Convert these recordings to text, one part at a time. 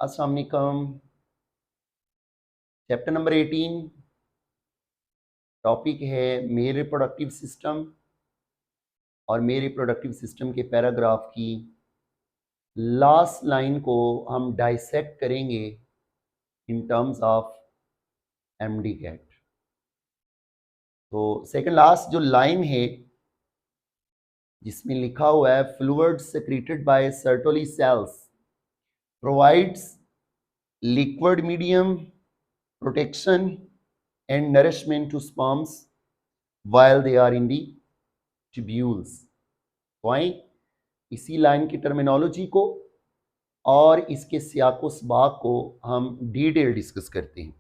अस्सलाम वालेकुम। Chapter number 18 topic है मेल रिप्रोडक्टिव सिस्टम और मेल रिप्रोडक्टिव सिस्टम के पैराग्राफ की लास्ट लाइन को हम डाइसेक्ट करेंगे in terms of MDCAT. तो सेकंड लास्ट जो लाइन है जिसमें लिखा हुआ है fluid secreted by Sertoli cells provides liquid medium protection and nourishment to sperms while they are in the tubules। तो आए इसी लाइन की टर्मिनोलॉजी को और इसके सियाको सबाक को हम डिटेल डिस्कस करते हैं।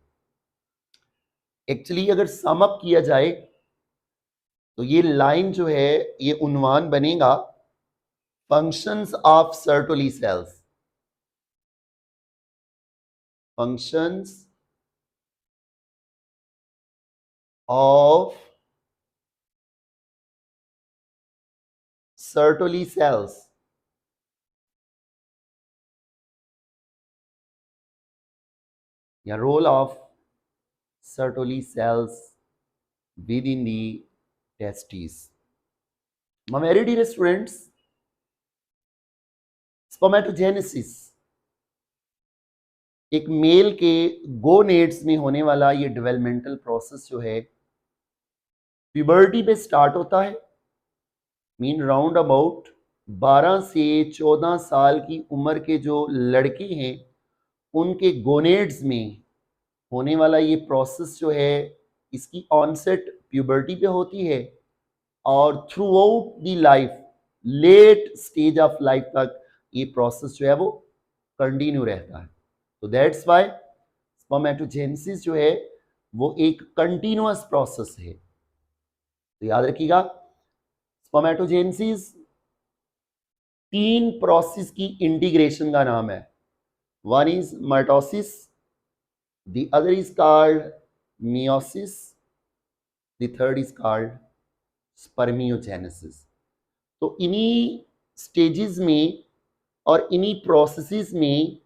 एक्चुअली अगर सम अप किया जाए तो ये लाइन जो है ये उन्वान बनेगा functions of Sertoli cells. Functions of Sertoli cells या role of Sertoli cells within the testes। My very dear students, spermatogenesis एक मेल के गोनेड्स में होने वाला ये डेवलपमेंटल प्रोसेस जो है प्यूबर्टी पे स्टार्ट होता है। मीन राउंड अबाउट 12 से 14 साल की उम्र के जो लड़के हैं उनके गोनेड्स में होने वाला ये प्रोसेस जो है इसकी ऑनसेट प्यूबर्टी पे होती है और through out the life let stage of life तक ये प्रोसेस जो है वो कंटिन्यू रहता है। तो दैट्स वाई स्पर्मेटोजेनेसिस जो है वो एक कंटिन्यूअस प्रोसेस है। तो याद रखिएगा स्पर्मेटोजेनेसिस 3 प्रोसेस की इंटीग्रेशन का नाम है। One is mitosis, the other is called meiosis, the third is called spermiogenesis. तो इन्हीं स्टेजेस में और इन्हीं प्रोसेसेस में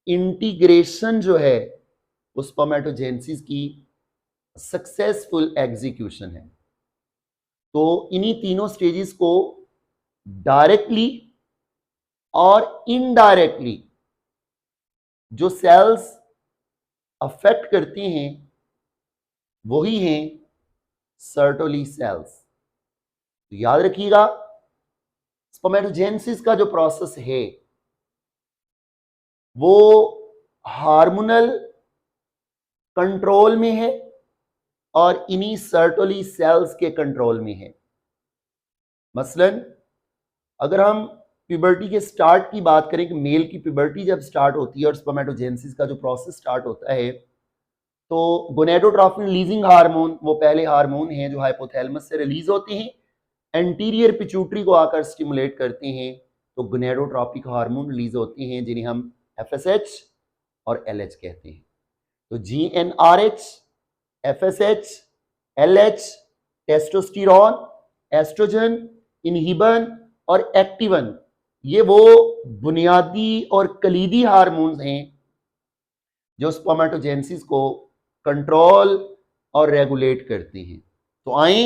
इंटीग्रेशन जो है उस स्पर्मेटोजेनेसिस की सक्सेसफुल एग्जीक्यूशन है। तो इन्हीं तीनों स्टेजेस को डायरेक्टली और इनडायरेक्टली जो सेल्स अफेक्ट करते हैं वही हैं सर्टोली सेल्स। तो याद रखिएगा स्पर्मेटोजेनेसिस का जो प्रोसेस है वो हार्मोनल कंट्रोल में है और इन्हीं सर्टोली सेल्स के कंट्रोल में है। मसलन अगर हम प्यूबर्टी के स्टार्ट की बात करें कि मेल की प्यूबर्टी जब स्टार्ट होती है और स्पर्मेटोजेनेसिस का जो प्रोसेस स्टार्ट होता है तो गोनेडोट्रोपिन रिलीजिंग हार्मोन वो पहले हार्मोन हैं जो हाइपोथैलेमस से रिलीज होते हैं, एंटीरियर पिट्यूटरी को आकर स्टिमुलेट करते हैं तो गोनेडोट्रोपिक हार्मोन रिलीज होते हैं जिन्हें हम FSH और LH कहते हैं। तो GnRH, FSH, LH, testosterone, estrogen, inhibin और एक्टिवन ये वो बुनियादी और कलीदी हार्मोन्स हैं जो स्पर्मेटोजेनेसिस को कंट्रोल और रेगुलेट करते हैं। तो आए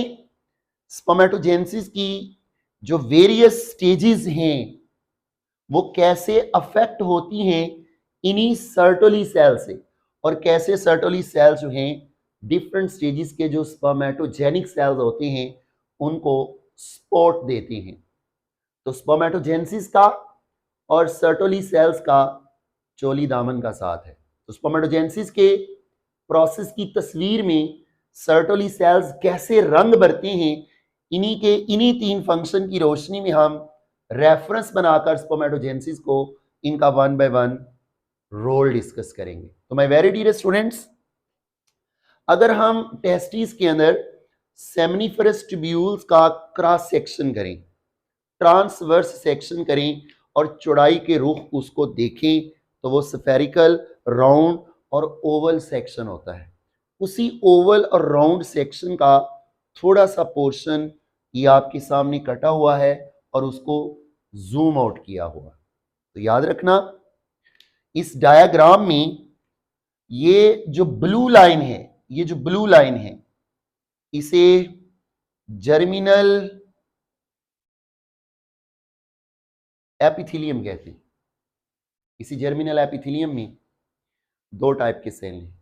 स्पर्मेटोजेनेसिस की जो वेरियस स्टेजेस हैं वो कैसे अफेक्ट होती हैं इन्हीं सर्टोली सेल से और कैसे सर्टोली सेल्स जो हैं डिफरेंट स्टेजेस के जो स्पर्मेटोजेनिक सेल्स होते हैं उनको सपोर्ट देते हैं। तो स्पर्मेटोजेनेसिस का और सर्टोली सेल्स का चोली दामन का साथ है। तो स्पर्मेटोजेनेसिस के प्रोसेस की तस्वीर में सर्टोली सेल्स कैसे रंग भरते हैं इन्हीं 3 फंक्शन की रोशनी में हम रेफरेंस बनाकर स्पर्मेटोजेनेसिस को इनका 1 बाय 1 रोल डिस्कस करेंगे। तो माय वेरी डियर स्टूडेंट्स, अगर हम टेस्टिस के अंदर सेमिनिफरस ट्यूब्यूल्स का क्रॉस सेक्शन करें, ट्रांसवर्स सेक्शन करें और चौड़ाई के रुख उसको देखें तो वो स्फेरिकल, राउंड और ओवल सेक्शन होता है। उसी ओवल और राउंड सेक्शन का थोड़ा सा पोर्शन ये आपके सामने कटा हुआ है और उसको जूम आउट किया हुआ। तो याद रखना इस डायग्राम में ये जो ब्लू लाइन है, ये जो ब्लू लाइन है, इसे जर्मिनल एपिथेलियम कहते हैं। इसी जर्मिनल एपिथेलियम में दो टाइप के सेल हैं,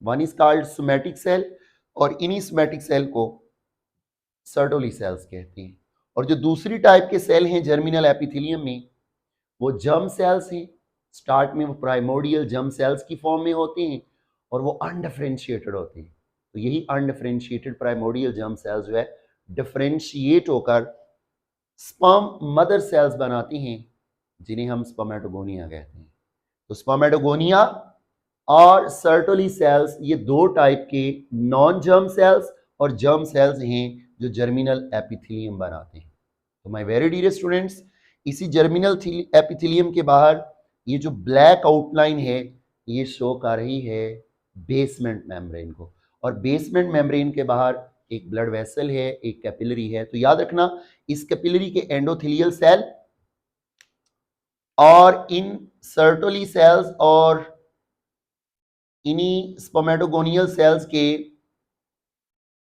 one is called somatic cell और इन्हीं सोमैटिक सेल को सर्टोली सेल्स कहते हैं। और जो दूसरी टाइप के सेल हैं जर्मिनल एपिथेलियम में, वो जर्म सेल्स हैं। स्टार्ट में वो प्राइमोर्डियल जर्म सेल्स की फॉर्म में होते हैं और वो अनडिफरेंशिएटेड होते हैं। तो यही अनडिफरेंशिएटेड प्राइमोर्डियल जर्म सेल्स जो है डिफरेंशिएट होकर स्पर्म मदर सेल्स बनाती हैं, जिन्हें हम स्पर्मेटोगोनिया कहते हैं। तो स्पर्मेटोगोनिया और सर्टोली सेल्स ये दो टाइप के नॉन जर्म सेल्स और जर्म सेल्स हैं जो जर्मिनल एपिथेलियम बनाते हैं। तो माय वेरी डियर स्टूडेंट्स, इसी जर्मिनल एपिथेलियम के बाहर ये जो ब्लैक आउटलाइन है, ये शो कर रही है बेसमेंट मेम्ब्रेन को, और बेसमेंट मेम्ब्रेन के बाहर एक ब्लड वेसल है, एक कैपिलरी है। तो याद रखना, इस कैपिलरी के एंडोथेलियल सेल और इन सर्टोली सेल्स और इन्हीं स्पर्मेटोगोनियल सेल्स के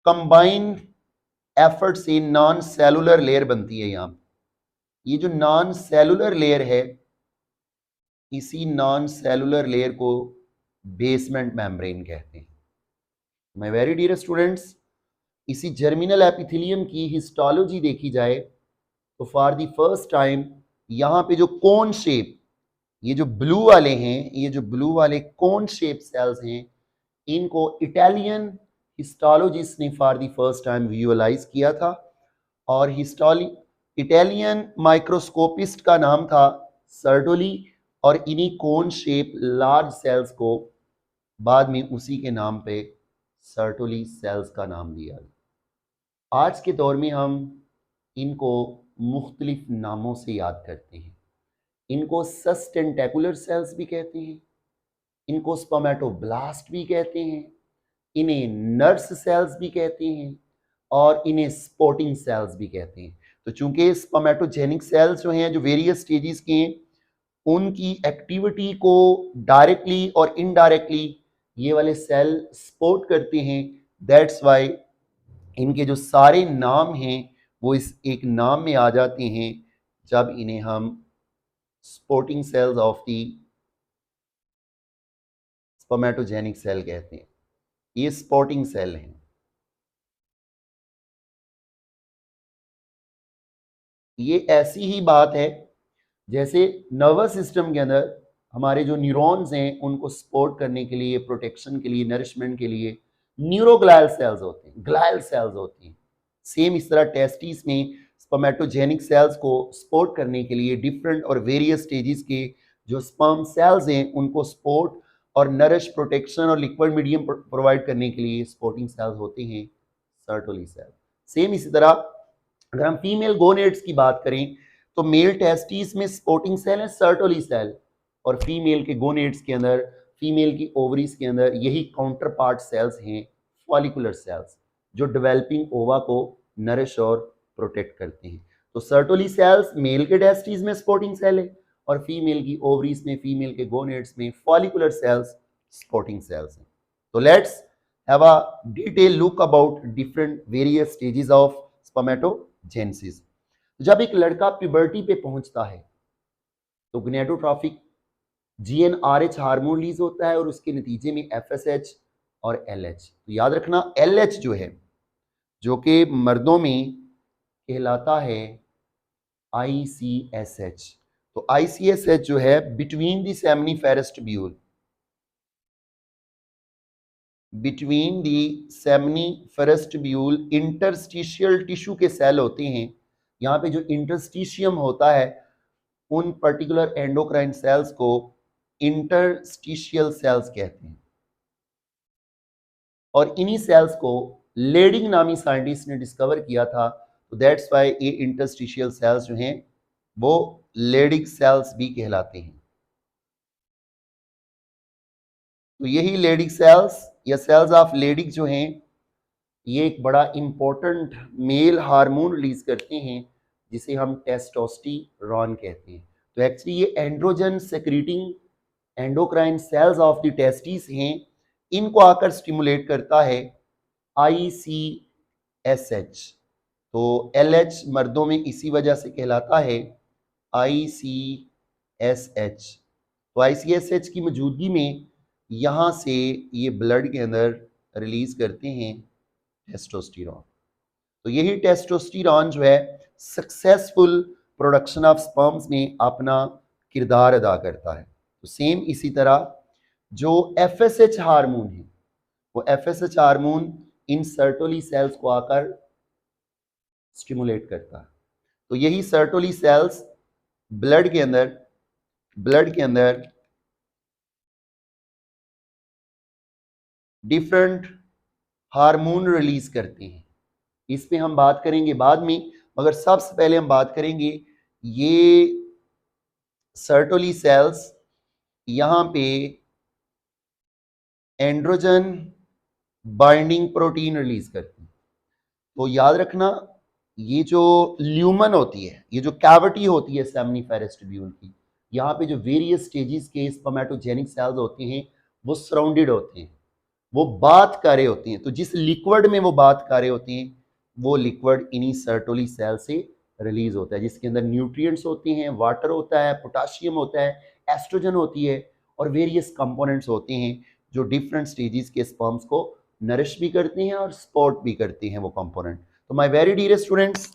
कंबाइंड एफर्ट से नॉन सेलुलर लेयर बनती है। यहां ये जो नॉन सेलुलर लेयर है, इसी नॉन सेलुलर लेयर को बेसमेंट मेम्ब्रेन कहते हैं। माय वेरी डियर स्टूडेंट्स, इसी जर्मिनल एपिथेलियम की हिस्टोलॉजी देखी जाए तो फॉर द फर्स्ट टाइम यहां पे जो कोन शेप, ये जो ब्लू वाले हैं, ये जो ब्लू वाले कोन शेप सेल्स हैं, इनको इटालियन हिस्टोलॉजिस्ट ने for the first time visualize किया था। और इटालियन माइक्रोस्कोपिस्ट का नाम था सर्टोली, और इन्हीं कोन शेप लार्ज सेल्स को बाद में उसी के नाम पे सर्टोली सेल्स का नाम दिया। आज के दौर में हम इनको मुख्तलिफ नामों से याद करते हैं। इनको सस्टेंटेकुलर सेल्स भी कहते हैं, इनको स्पर्मेटोब्लास्ट भी कहते हैं, इन्हें नर्स सेल्स भी कहते हैं और इन्हें स्पोर्टिंग सेल्स भी कहते हैं। तो चूंकि स्पर्मेटोजेनिक सेल्स जो हैं, जो वेरियस स्टेजेस के हैं, उनकी एक्टिविटी को डायरेक्टली और इनडायरेक्टली ये वाले सेल सपोर्ट करते हैं। दैट्स वाई इनके जो सारे नाम हैं वो इस एक नाम में आ जाते हैं, जब इन्हें हम supporting cells of the spermatogenic cell कहते हैं। ये सपोर्टिंग सेल हैं। ये ऐसी ही बात है जैसे नर्वस सिस्टम के अंदर हमारे जो न्यूरॉन्स हैं, उनको सपोर्ट करने के लिए, प्रोटेक्शन के लिए, नरिशमेंट के लिए न्यूरोग्लायल सेल्स होते हैं, ग्लायल सेल्स होती हैं। सेम इस तरह टेस्टिस में स्पर्मेटोजेनिक सेल्स को सपोर्ट करने के लिए डिफरेंट और वेरियस स्टेजेस के जो स्पर्म सेल्स हैं, उनको सपोर्ट और नरिश, प्रोटेक्शन और लिक्विड मीडियम प्रोवाइड करने के लिए सपोर्टिंग सेल्स होते हैं सर्टोली सेल। सेम इसी तरह अगर हम फीमेल गोनेड्स की बात करें तो मेल टेस्टिस में सपोर्टिंग सेल है सर्टोली सेल, और फीमेल के गोनेड्स के अंदर, फीमेल की ओवरीज के अंदर यही काउंटर पार्ट सेल्स हैं फॉलिकुलर सेल्स, जो डेवलपिंग ओवा को नरिश और प्रोटेक्ट करते हैं। तो सर्टोली सेल्स मेल के टेस्टिस में सपोर्टिंग सेल है और फीमेल की ओवरीज में, फीमेल के गोनेड्स में फॉलिकुलर सेल्स सपोर्टिंग सेल्स हैं। तो let's have a detail look about different various stages of spermatogenesis. जब एक लड़का प्यूबर्टी पे पहुंचता है तो गनेडोट्रॉफिक GnRH हार्मोन रिलीज होता है और उसके नतीजे में FSH और LH। तो याद रखना, LH जो है, जो कि मर्दों में कहलाता है ICSH। तो ICSH जो है between the seminiferous tubule, between the seminiferous tubule interstitial tissue के सेल होते हैं। यहाँ पे जो इंटरस्टिशियम होता है, उन पर्टिकुलर एंडोक्राइन सेल्स को इंटरस्टिशियल सेल्स कहते हैं। और इन्हीं सेल्स को लेडिंग नामी साइंटिस्ट ने डिस्कवर किया था। तो दैट्स वाई ये इंटरस्टिशियल सेल्स जो हैं वो लेडिंग सेल्स भी कहलाते हैं। तो यही लेडिंग सेल्स या सेल्स ऑफ लेडिंग जो हैं, ये एक बड़ा इंपॉर्टेंट मेल हार्मोन रिलीज करते हैं जिसे हम टेस्टोस्टेरोन कहते हैं। तो एक्चुअली ये androgen secreting endocrine cells of the testis हैं, इनको आकर स्टिमुलेट करता है ICSH। तो LH मर्दों में इसी वजह से कहलाता है ICSH। तो ICSH की मौजूदगी में यहाँ से ये ब्लड के अंदर रिलीज करते हैं टेस्टोस्टेरॉन। तो यही टेस्टोस्टेरॉन जो है सक्सेसफुल प्रोडक्शन ऑफ स्पर्म्स में अपना किरदार अदा करता है। तो सेम इसी तरह जो FSH हार्मोन है, वो FSH हार्मोन इन सर्टोली सेल्स को आकर स्टिमुलेट करता है। तो यही सर्टोली सेल्स ब्लड के अंदर डिफरेंट हार्मोन रिलीज करते हैं। इस पे हम बात करेंगे बाद में, मगर सबसे पहले हम बात करेंगे ये सर्टोली सेल्स यहां पे एंड्रोजन बाइंडिंग प्रोटीन रिलीज करती हैं। तो याद रखना, ये जो ल्यूमन होती है, ये जो कैविटी होती है सेमनीफेरस ट्यूब्यूल की, यहाँ पे जो वेरियस स्टेजेस के स्पर्मेटोजेनिक सेल्स होते हैं वो सराउंडेड होते हैं, वो बात कर रहे होते हैं। तो जिस लिक्विड में वो बात कर रहे होते हैं वो लिक्विड इन्हीं सर्टोली सेल से रिलीज होता है, जिसके अंदर न्यूट्रिएंट्स होते हैं, वाटर होता है, पोटाशियम होता है, एस्ट्रोजन होती है और वेरियस कंपोनेंट्स होते हैं जो डिफरेंट स्टेजेस के स्पर्म्स को नरिश भी करते हैं और सपोर्ट भी करते हैं वो कंपोनेंट। तो माय वेरी डियर स्टूडेंट्स,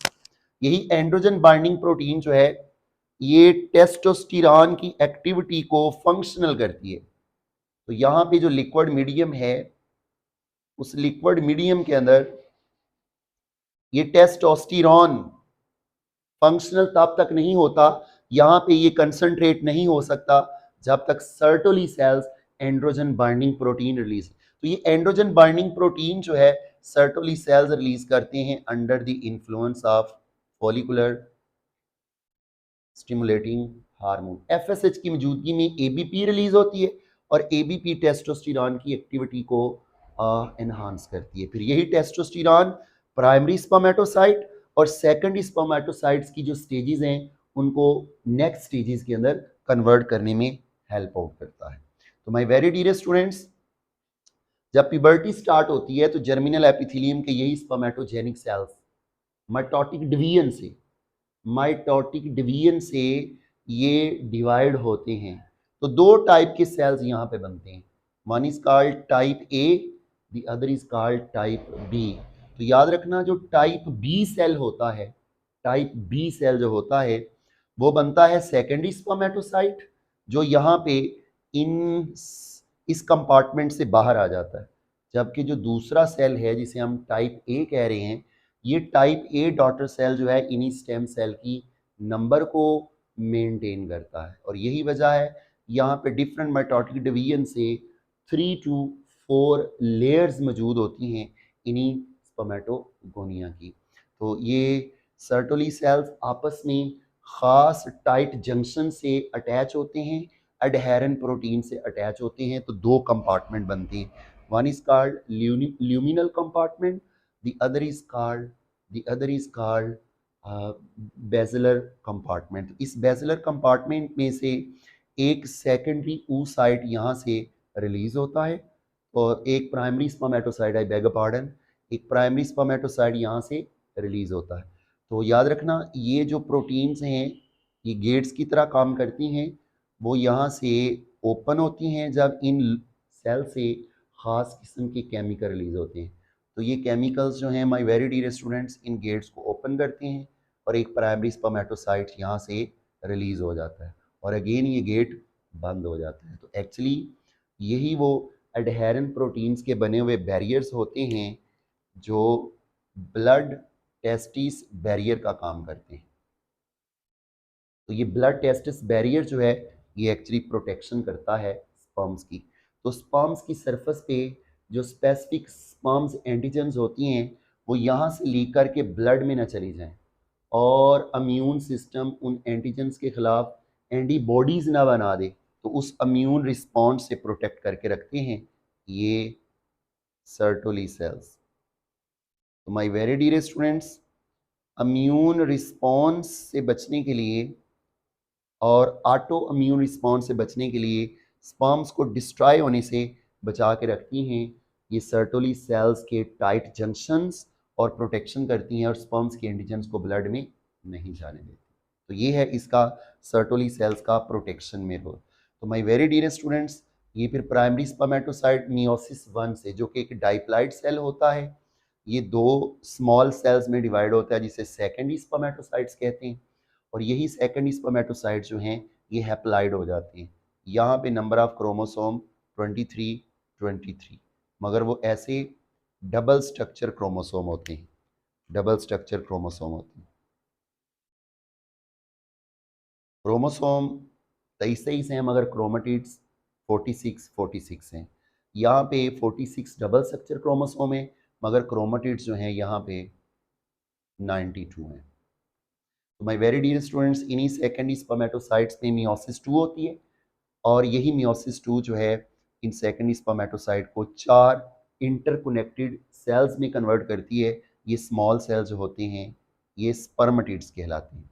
यही एंड्रोजन बाइंडिंग प्रोटीन जो है ये टेस्टोस्टेरॉन की एक्टिविटी को फंक्शनल करती है। तो यहाँ पे जो लिक्विड मीडियम है, उस लिक्विड मीडियम के अंदर ये टेस्टोस्टेरॉन फंक्शनल तब तक नहीं होता, यहाँ पे ये कंसंट्रेट नहीं हो सकता जब तक Sertoli cells androgen binding protein release. तो ये एंड्रोजन बाइंडिंग प्रोटीन जो है सर्टोली सेल्स रिलीज करते हैं under the influence of follicular stimulating hormone. FSH की मौजूदगी में ABP रिलीज होती है और ABP टेस्टोस्टेरॉन की एक्टिविटी को एनहांस करती है। फिर यही टेस्टोस्टेरॉन प्राइमरी स्पर्मेटोसाइट और सेकेंडरी स्पर्मेटोसाइट्स की जो स्टेजेस हैं उनको नेक्स्ट स्टेजेस के अंदर कन्वर्ट करने में हेल्प आउट करता है। तो माय वेरी डियर स्टूडेंट्स, जब प्यूबर्टी स्टार्ट होती है तो जर्मिनल एपिथेलियम के यही स्पर्मेटोजेनिक सेल्स माइटोटिक डिवीजन से ये डिवाइड होते हैं। तो दो टाइप के सेल्स यहाँ पे बनते हैं, one is called type A, the other is called type B। तो याद रखना, जो टाइप B सेल होता है, टाइप B सेल जो होता है वो बनता है सेकेंडरी स्पर्मेटोसाइट, जो यहाँ पे इस कंपार्टमेंट से बाहर आ जाता है। जबकि जो दूसरा सेल है जिसे हम टाइप A कह रहे हैं, ये टाइप A डॉटर सेल जो है इन्हीं स्टेम सेल की नंबर को मेंटेन करता है। और यही वजह है यहाँ पे डिफरेंट माइटोटिक डिवीजन से 3 to 4 लेयर्स मौजूद होती हैं इन्हीं स्पर्मेटोगोनिया की। तो ये सर्टोली सेल्स आपस में खास टाइट जंक्शन से अटैच होते हैं, एडहेरेंट प्रोटीन से अटैच होते हैं। तो दो कंपार्टमेंट बनते हैं, one is called luminal compartment, the other is called basilar compartment. इस बेसिलर कंपार्टमेंट में से एक सेकेंडरी oocyte यहाँ से रिलीज होता है और एक primary spermatocyte, I beg pardon, एक प्राइमरी स्पर्मेटोसाइट यहाँ से रिलीज होता है। तो याद रखना, ये जो प्रोटीन्स हैं ये गेट्स की तरह काम करती हैं, वो यहाँ से ओपन होती हैं जब इन सेल से ख़ास किस्म के केमिकल रिलीज होते हैं। तो ये केमिकल्स जो हैं माय वेरी डियर स्टूडेंट्स इन गेट्स को ओपन करते हैं और एक प्राइमरी स्पर्मेटोसाइट यहाँ से रिलीज हो जाता है और अगेन ये गेट बंद हो जाता है। तो एक्चुअली यही वो एडहेरेंट प्रोटीन्स के बने हुए बैरियर्स होते हैं जो ब्लड टेस्टिस बैरियर का काम करते हैं। तो ये ब्लड टेस्टिस बैरियर जो है ये एक्चुअली प्रोटेक्शन करता है स्पर्म्स की। तो स्पर्म्स की सरफेस पे जो स्पेसिफिक स्पर्म्स एंटीजन्स होती हैं वो यहाँ से लीक करके ब्लड में ना चली जाएं और इम्यून सिस्टम उन एंटीजन्स के खिलाफ एंटीबॉडीज ना बना दे, तो उस इम्यून रिस्पॉन्स से प्रोटेक्ट करके रखते हैं ये सर्टोली सेल्स। तो my very dear students, immune response से बचने के लिए और ऑटो इम्यून रिस्पॉन्स से बचने के लिए स्पर्म्स को डिस्ट्रॉय होने से बचा के रखती हैं। ये सर्टोली सेल्स के टाइट जंक्शंस और प्रोटेक्शन करती हैं और स्पर्म्स के एंटीजन्स को ब्लड में नहीं जाने देती। तो ये है इसका सर्टोली सेल्स का प्रोटेक्शन में रोल। तो माय वेरी डियर स्टूडेंट्स, ये फिर प्राइमरी स्पर्मेटोसाइट मियोसिस 1 से, जो कि एक डाइप्लॉइड सेल होता है, ये 2 स्मॉल सेल्स में डिवाइड होता है जिसे सेकेंडरी स्पर्मेटोसाइट्स कहते हैं। और यही सेकेंडरी स्पर्मेटोसाइट्स जो हैं ये हैप्लॉइड हो जाते हैं। यहाँ पे नंबर ऑफ क्रोमोसोम 23, मगर वो ऐसे डबल स्ट्रक्चर क्रोमोसोम होते हैं, डबल स्ट्रक्चर क्रोमोसोम होते हैं। क्रोमोसोम 23 हैं मगर क्रोमेटिड्स 46 हैं। यहाँ पे 46 डबल स्ट्रक्चर क्रोमोसोम है मगर क्रोमेटिड्स जो हैं यहाँ पे 92 हैं। तो माय वेरी डियर स्टूडेंट्स, इन्हीं सेकेंडरी स्पर्मेटोसाइट्स में मियोसिस 2 होती है और यही मियोसिस 2 जो है इन सेकेंडरी स्पर्मेटोसाइट को 4 इंटरकनेक्टेड सेल्स में कन्वर्ट करती है। ये स्मॉल सेल्स जो होते हैं ये स्पर्मेटिड्स कहलाते हैं।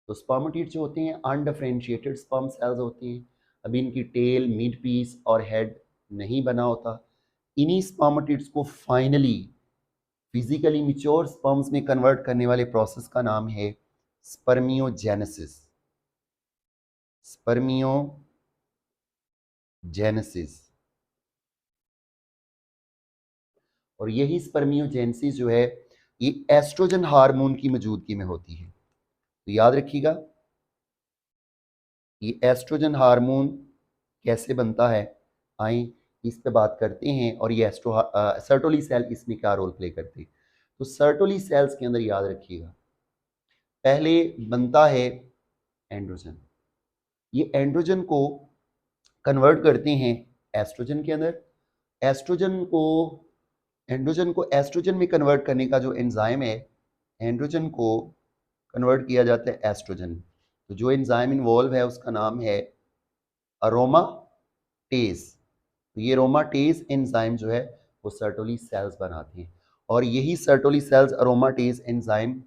तो स्पर्मेटिड्स जो होते हैं अनडिफरेंशिएटेड स्पर्म सेल्स होती हैं। अभी इनकी टेल, मिड पीस और हेड नहीं बना होता। इन्हीं स्पर्मेटिड्स को फाइनली फिजिकली मैच्योर स्पर्म्स में कन्वर्ट करने वाले प्रोसेस का नाम है स्पर्मियोजेनेसिस। स्पर्मियोजेनेसिस। और यही स्पर्मियोजेनेसिस जो है ये एस्ट्रोजन हार्मोन की मौजूदगी में होती है। तो याद रखिएगा, ये एस्ट्रोजन हार्मोन कैसे बनता है, आए इस पे बात करते हैं। और ये सर्टोली सेल इसमें क्या रोल प्ले करते हैं। तो सर्टोली सेल्स के अंदर याद रखिएगा पहले बनता है एंड्रोजन। ये एंड्रोजन को कन्वर्ट करते हैं एस्ट्रोजन के अंदर। एस्ट्रोजन को एंड्रोजन को एस्ट्रोजन में कन्वर्ट करने का जो एंजाइम है, एंड्रोजन को कन्वर्ट किया जाता है एस्ट्रोजन। तो जो एंजाइम इन्वॉल्व है उसका नाम है अरोमाटेज। तो ये अरोमाटेज एंजाइम जो है वो सर्टोली सेल्स बनाते हैं और यही सर्टोली सेल्स अरोमाटेज एंजाइम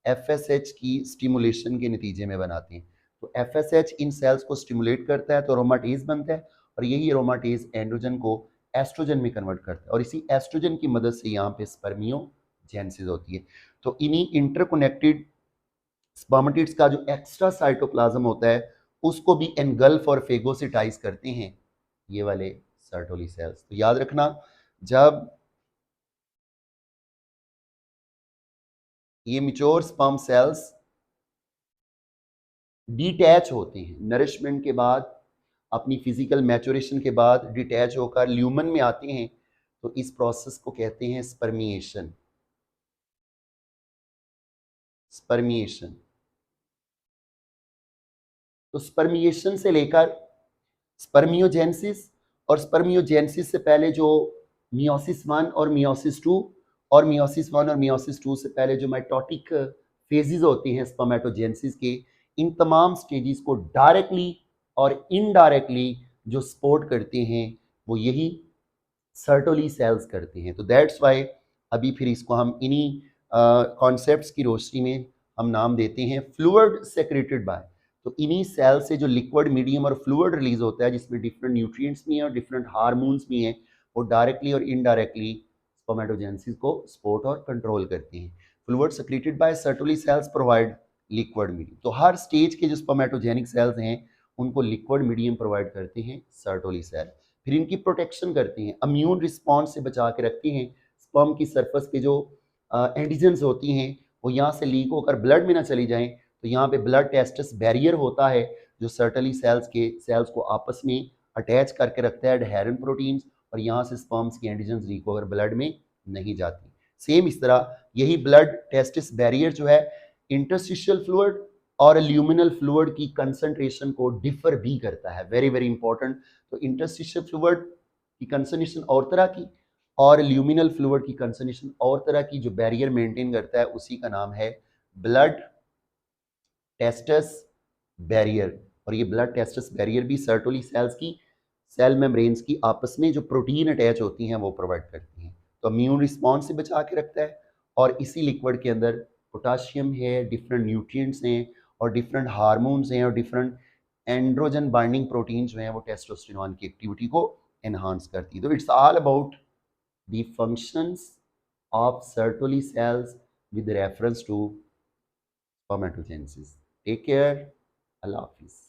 एफएसएच की स्टिमुलेशन के नतीजे में बनाते हैं। तो एफएसएच इन सेल्स को स्टिमुलेट करता है तो अरोमाटेज बनता है और यही अरोमाटेज एंड्रोजन को एस्ट्रोजन में कन्वर्ट करता है और इसी एस्ट्रोजन की मदद से यहाँ पे स्पर्मियोजेनेसिस होती है। तो इन्हीं इंटरकनेक्टेड स्पर्मेटिड्स का जो एक्स्ट्रा साइटोप्लाज्म होता है उसको भी एनगल्फ और फेगोसिटाइज करते हैं ये वाले सर्टोली सेल्स। तो याद रखना, जब ये मैच्योर स्पर्म सेल्स डिटैच होते हैं नरिशमेंट के बाद, अपनी फिजिकल मैच्योरेशन के बाद डिटैच होकर ल्यूमन में आते हैं, तो इस प्रोसेस को कहते हैं स्पर्मिएशन। स्पर्मिएशन। तो स्पर्मिएशन से लेकर स्पर्मियोजेनेसिस और स्पर्मियोजेनेसिस से पहले जो मियोसिस 1 और मियोसिस 2 और मियोसिस 1 और मियोसिस 2 से पहले जो माइटोटिक फेजेस होती हैं स्पर्मेटोजेनेसिस के, इन तमाम स्टेजेस को डायरेक्टली और इनडायरेक्टली जो सपोर्ट करते हैं वो यही सर्टोली सेल्स करते हैं। तो दैट्स वाई अभी फिर इसको हम इन्हीं कॉन्सेप्ट्स की रोशनी में हम नाम देते हैं फ्लूइड सेक्रेटेड बाय। तो इन्हीं सेल से जो लिक्विड, मीडियम और फ्लूइड रिलीज होता है जिसमें डिफरेंट न्यूट्रिएंट्स भी हैं और डिफरेंट हार्मोन्स भी हैं, वो डायरेक्टली और इनडायरेक्टली स्पर्मेटोजेनेसिस को सपोर्ट और कंट्रोल करते हैं। Fluid secreted by Sertoli cells provide liquid medium. तो हर स्टेज के जो स्पर्मेटोजेनिक सेल्स हैं उनको लिक्विड मीडियम प्रोवाइड करते हैं सर्टोली सेल। फिर इनकी प्रोटेक्शन करते हैं, इम्यून रिस्पॉन्स से बचा के रखते हैं। स्पर्म की सरफेस पे जो एंटीजन्स होती हैं वो यहाँ से लीक होकर ब्लड में ना चली जाएं, तो यहाँ पे ब्लड टेस्टिस बैरियर होता है जो सर्टोली सेल्स को आपस में अटैच करके रखता है एडहेरेंट प्रोटीन्स, और यहाँ से स्पर्म्स की एंटीजन्स लीक होकर ब्लड में नहीं जाती। सेम इस तरह यही ब्लड टेस्टिस बैरियर जो है इंटरस्टिशियल फ्लूइड और ल्यूमिनल फ्लूइड की कंसंट्रेशन को डिफर भी करता है। Very very important. तो इंटरस्टिशियल फ्लूइड की कंसंट्रेशन और तरह की और ल्यूमिनल फ्लूइड की कंसंट्रेशन और तरह की, जो बैरियर मेंटेन करता है उसी का नाम है ब्लड टेस्टिस बैरियर। और ये ब्लड टेस्टिस बैरियर भी सर्टोली सेल्स की सेल मेम्ब्रेन्स की आपस में जो प्रोटीन अटैच होती हैं वो प्रोवाइड करती हैं। तो इम्यून रिस्पॉन्स से बचा के रखता है और इसी लिक्विड के अंदर पोटाशियम है, डिफरेंट न्यूट्रिएंट्स हैं और डिफरेंट हार्मोन्स हैं और डिफरेंट एंड्रोजन बाइंडिंग प्रोटीन्स जो हैं वो टेस्टोस्टेरोन की एक्टिविटी को एनहांस करती है। तो it's all about the functions of Sertoli cells with reference to spermatogenesis. Take care. Allah Hafiz.